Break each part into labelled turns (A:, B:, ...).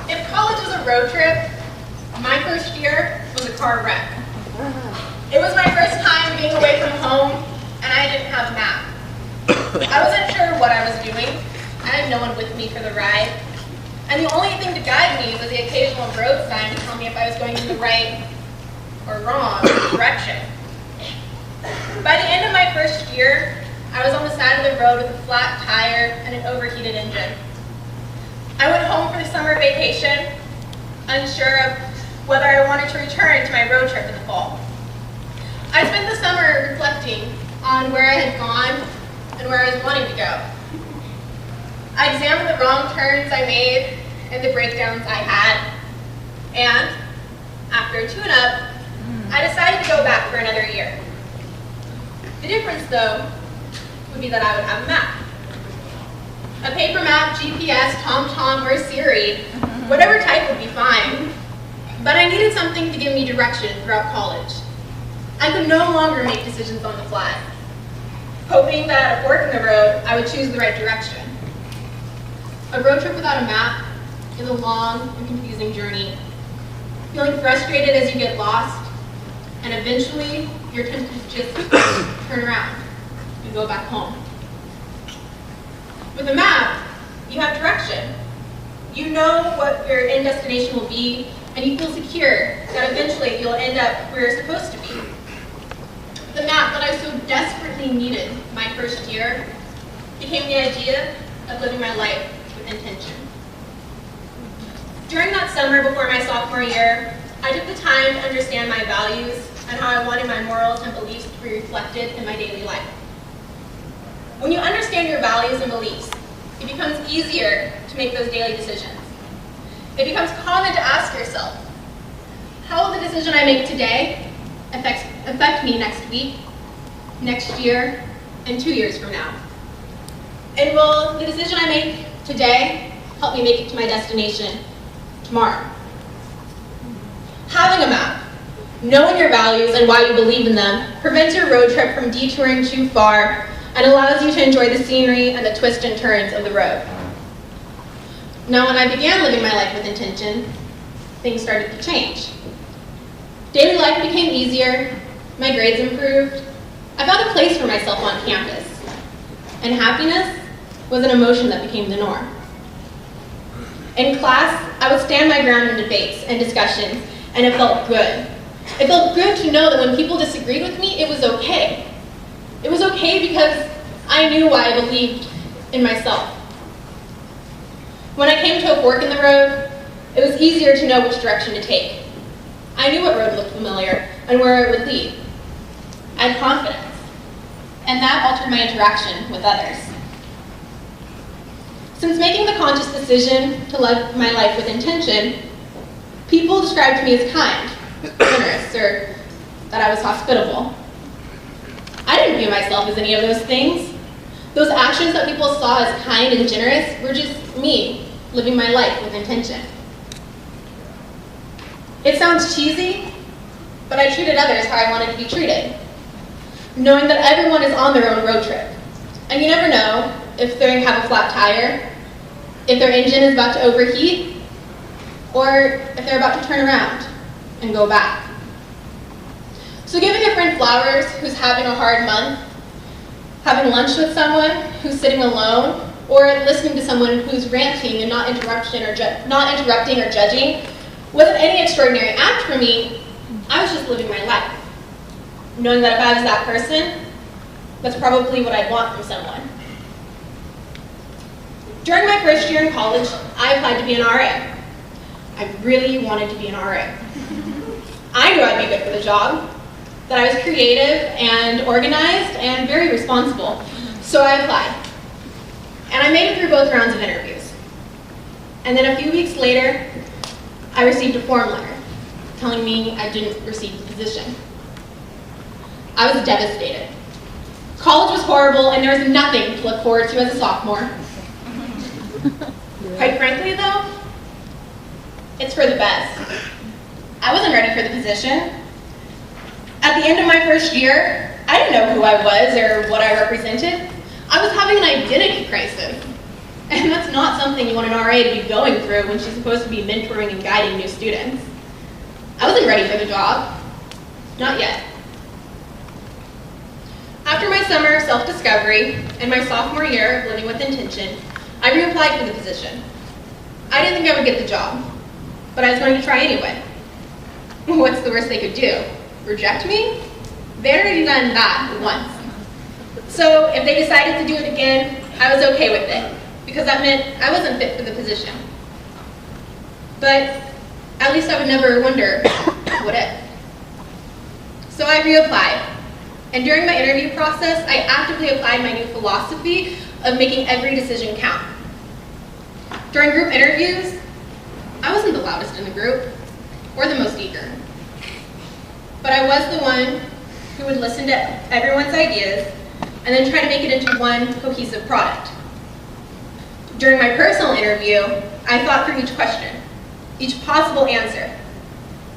A: If college was a road trip, my first year was a car wreck. It was my first time being away from home, and I didn't have a map. I wasn't sure what I was doing. I had no one with me for the ride. And the only thing to guide me was the occasional road sign to tell me if I was going in the right or wrong direction. By the end of my first year, I was on the side of the road with a flat tire and an overheated engine. I went home for the summer vacation, unsure of whether I wanted to return to my road trip in the fall. I spent the summer reflecting on where I had gone and where I was wanting to go. I examined the wrong turns I made and the breakdowns I had, and after a tune-up, I decided to go back for another year. The difference, though, would be that I would have a map. A paper map, GPS, TomTom, or Siri, whatever type would be fine, but I needed something to give me direction throughout college. I could no longer make decisions on the fly, hoping that at a fork in the road, I would choose the right direction. A road trip without a map is a long and confusing journey, feeling frustrated as you get lost, and eventually you're tempted to just turn around and go back home. With a map, you have direction. You know what your end destination will be, and you feel secure that eventually you'll end up where you're supposed to be. The map that I so desperately needed my first year became the idea of living my life with intention. During that summer before my sophomore year, I took the time to understand my values and how I wanted my morals and beliefs to be reflected in my daily life. When you understand your values and beliefs, it becomes easier to make those daily decisions. It becomes common to ask yourself, how will the decision I make today affect me next week, next year, and 2 years from now? And will the decision I make today help me make it to my destination tomorrow? Having a map, knowing your values and why you believe in them, prevents your road trip from detouring too far and allows you to enjoy the scenery and the twists and turns of the road. Now, when I began living my life with intention, things started to change. Daily life became easier, my grades improved, I found a place for myself on campus, and happiness was an emotion that became the norm. In class, I would stand my ground in debates and discussions, and it felt good. It felt good to know that when people disagreed with me, it was okay. It was okay because I knew why I believed in myself. When I came to a fork in the road, it was easier to know which direction to take. I knew what road looked familiar and where it would lead. I had confidence, and that altered my interaction with others. Since making the conscious decision to live my life with intention, people described me as kind, generous, or that I was hospitable. I didn't view myself as any of those things. Those actions that people saw as kind and generous were just me living my life with intention. It sounds cheesy, but I treated others how I wanted to be treated, knowing that everyone is on their own road trip, and you never know if they have a flat tire, if their engine is about to overheat, or if they're about to turn around and go back. So giving a friend flowers who's having a hard month, having lunch with someone who's sitting alone, or listening to someone who's ranting and not interrupting or judging wasn't any extraordinary act for me. I was just living my life, knowing that if I was that person, that's probably what I'd want from someone. During my first year in college, I applied to be an RA. I really wanted to be an RA. I knew I'd be good for the job, that I was creative and organized and very responsible, so I applied. And I made it through both rounds of interviews. And then a few weeks later, I received a form letter telling me I didn't receive the position. I was devastated. College was horrible, and there was nothing to look forward to as a sophomore. Quite frankly, though, it's for the best. I wasn't ready for the position. At the end of my first year, I didn't know who I was or what I represented. I was having an identity crisis. And that's not something you want an RA to be going through when she's supposed to be mentoring and guiding new students. I wasn't ready for the job. Not yet. After my summer of self-discovery and my sophomore year of living with intention, I reapplied for the position. I didn't think I would get the job, but I was going to try anyway. What's the worst they could do? Reject me? They'd already done that once. So if they decided to do it again, I was okay with it, because that meant I wasn't fit for the position. But at least I would never wonder, what if? So I reapplied, and during my interview process, I actively applied my new philosophy of making every decision count. During group interviews, I wasn't the loudest in the group, or the most eager. But I was the one who would listen to everyone's ideas and then try to make it into one cohesive product. During my personal interview, I thought through each question, each possible answer,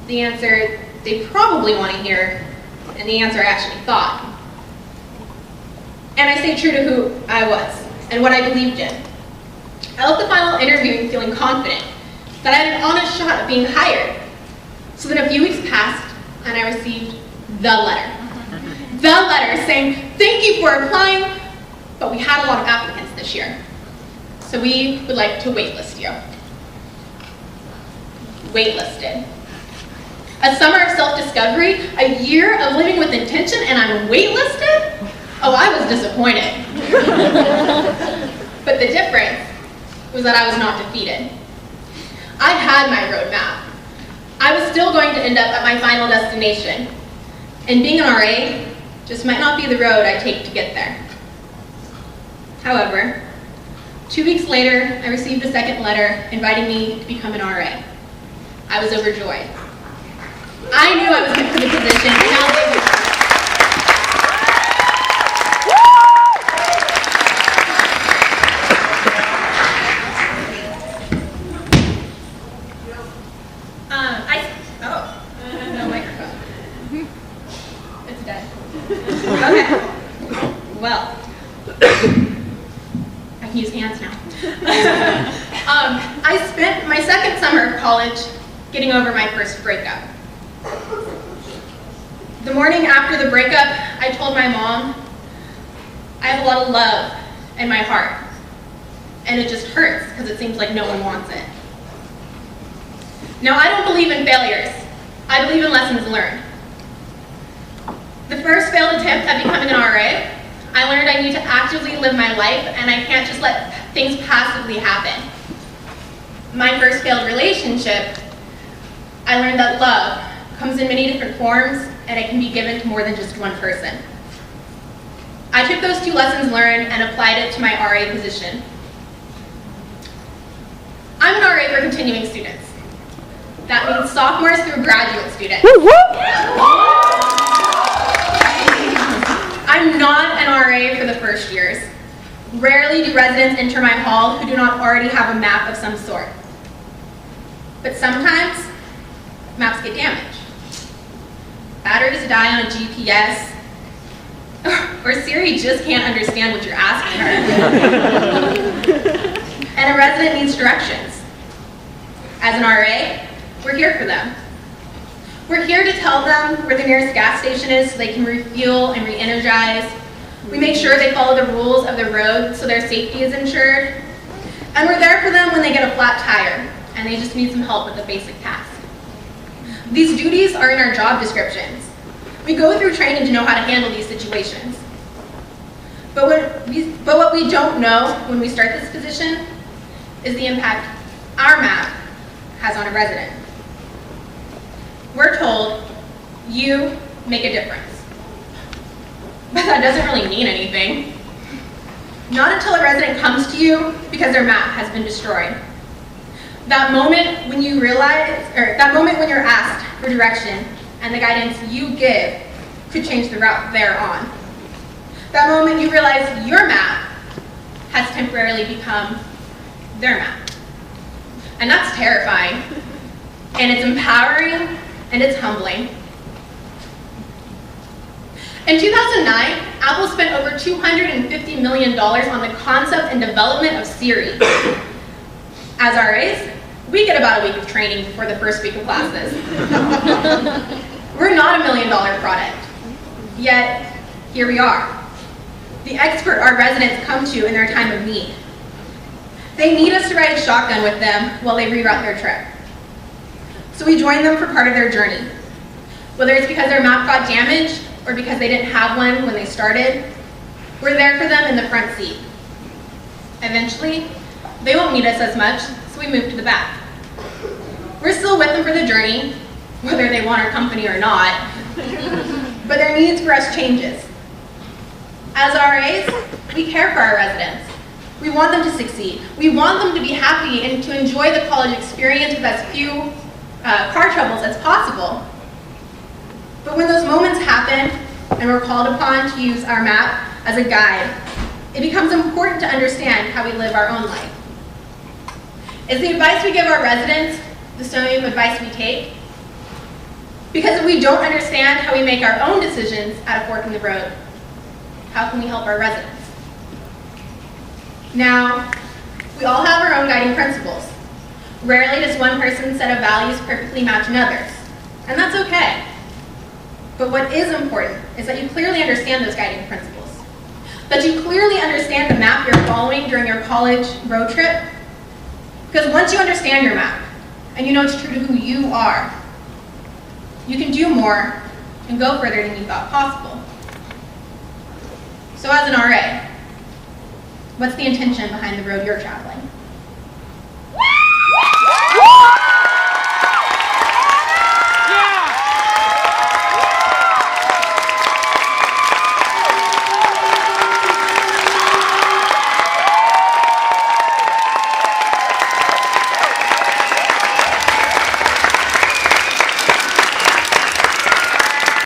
A: the answer they probably want to hear, and the answer I actually thought. And I stayed true to who I was and what I believed in. I left the final interview feeling confident that I had an honest shot at being hired. So then a few weeks passed, and I received the letter. The letter saying, thank you for applying, but we had a lot of applicants this year. So we would like to waitlist you. Waitlisted. A summer of self-discovery, a year of living with intention, and I'm waitlisted? Oh, I was disappointed. But the difference was that I was not defeated. I had my roadmap. I was still going to end up at my final destination. And being an RA just might not be the road I take to get there. However, 2 weeks later, I received a second letter inviting me to become an RA. I was overjoyed. I knew I was fit for the position, and now no microphone. It's dead. Okay. Well, I can use hands now. I spent my second summer of college getting over my first breakup. The morning after the breakup, I told my mom, I have a lot of love in my heart, and it just hurts because it seems like no one wants it. Now, I don't believe in failures. I believe in lessons learned. The first failed attempt at becoming an RA, I learned I need to actively live my life, and I can't just let things passively happen. My first failed relationship, I learned that love comes in many different forms, and it can be given to more than just one person. I took those 2 lessons learned and applied it to my RA position. I'm an RA for continuing students. That means sophomores through graduate students. I'm not an RA for the first years. Rarely do residents enter my hall who do not already have a map of some sort. But sometimes, maps get damaged. Batteries die on a GPS, or Siri just can't understand what you're asking her. And a resident needs directions. As an RA, we're here for them. We're here to tell them where the nearest gas station is so they can refuel and re-energize. We make sure they follow the rules of the road so their safety is ensured. And we're there for them when they get a flat tire and they just need some help with a basic task. These duties are in our job descriptions. We go through training to know how to handle these situations. But what we don't know when we start this position is the impact our map has on a resident. We're told, you make a difference. But that doesn't really mean anything. Not until a resident comes to you because their map has been destroyed. That moment when you realize, or that moment when you're asked for direction and the guidance you give could change the route they're on. That moment you realize your map has temporarily become their map. And that's terrifying. And it's empowering, and it's humbling. In 2009, Apple spent over $250 million on the concept and development of Siri. As RAs, we get about a week of training for the first week of classes. We're not $1 million product, yet here we are. The expert our residents come to in their time of need. They need us to ride shotgun with them while they reroute their trip. So we join them for part of their journey. Whether it's because their map got damaged or because they didn't have one when they started, we're there for them in the front seat. Eventually, they won't need us as much, so we move to the back. We're still with them for the journey, whether they want our company or not, but their needs for us changes. As RAs, we care for our residents. We want them to succeed. We want them to be happy and to enjoy the college experience with as few car troubles as possible. But when those moments happen and we're called upon to use our map as a guide, it becomes important to understand how we live our own life. Is the advice we give our residents the same advice we take? Because if we don't understand how we make our own decisions at a fork in the road, how can we help our residents? Now, we all have our own guiding principles. Rarely does one person's set of values perfectly match another's, and that's okay. But what is important is that you clearly understand those guiding principles, that you clearly understand the map you're following during your college road trip, because once you understand your map, and you know it's true to who you are, you can do more and go further than you thought possible. So as an RA, what's the intention behind the road you're traveling?